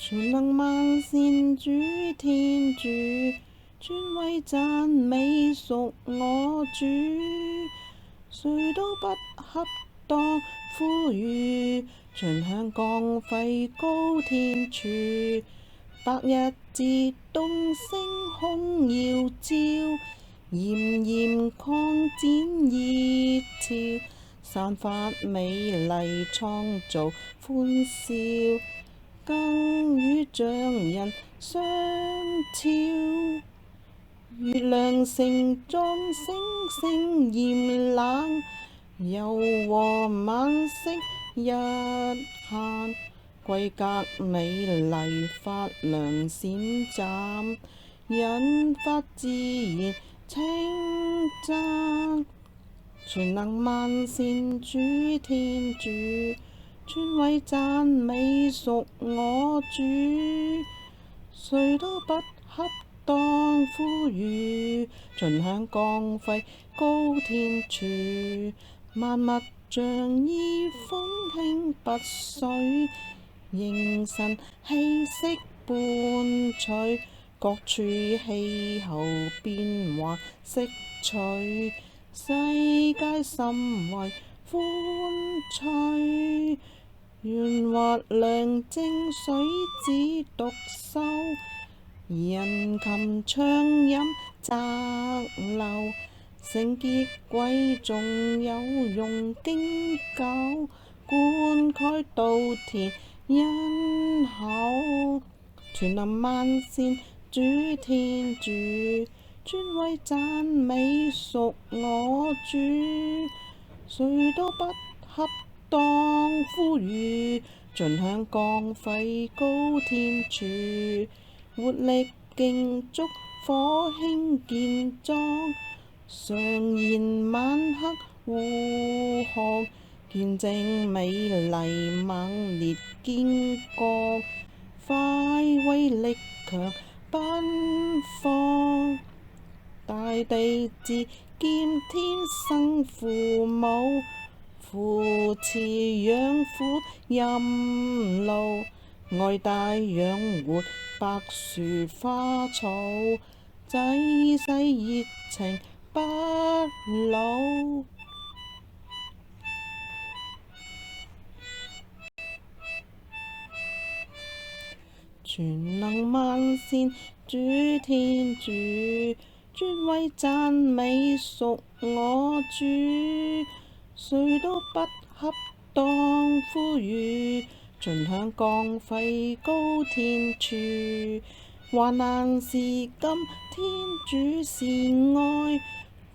全能萬善主天主，尊貴讚美屬我主，誰都不恰當呼籲，盡享光輝高天柱。白日節動星空耀照，炎炎擴展熱潮，散發美麗創造歡笑，更與匠人相肖。月亮盛裝星星豔冷，柔和晚色一限，貴格美麗發亮閃閃，引發自然稱讚。全能萬善主天主，尊貴讚美屬我主，誰都不恰當呼籲，盡享光輝高天柱。萬物像依風輕拔萃，迎神氣息伴隨，各處氣候變幻色彩，世界甚為歡趣。圓滑亮淨水子獨秀，人禽暢飲澤流，聖潔貴重有容經久，灌溉稻田因口。全能萬善主天主，尊貴讚美屬我主，誰都不恰當呼籲，盡享光輝高天柱。活力競逐火興健壯，常言晚黑護航，見證美麗猛烈堅剛，快威力強奔放。大地之劍天生父母，扶持養父任勞，愛戴養活百樹花草，濟世熱情不老。全能萬善主天主，尊貴讚美屬我主，誰都不恰當呼籲，盡享光輝高天柱。患難時今天主是愛，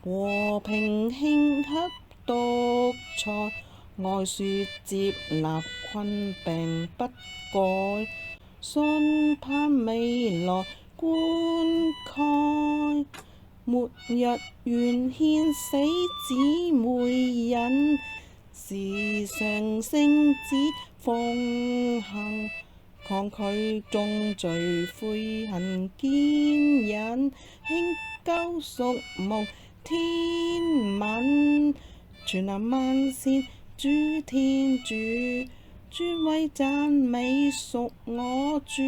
和平頃刻獨裁，愛說接納困病不改，信盼未來灌溉。末日願獻死姊妹人，時常聖子奉行，抗拒眾罪悔恨堅忍，興救贖蒙天憫。全能萬善主天主，尊貴讚美屬我主，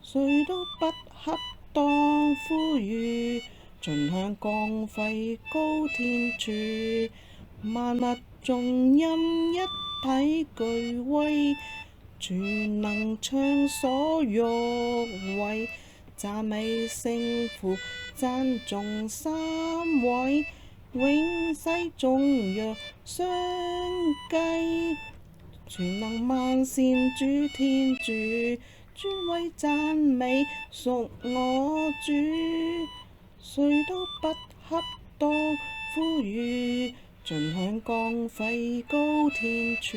誰都不恰當呼籲，盡享光輝高天柱。萬物眾音一體俱威，全能暢所欲為，讚美聖父，讚頌三位，永世頌揚相繼。全能萬善主天主，尊貴讚美屬我主，誰都不恰當呼籲，盡享光輝高天柱。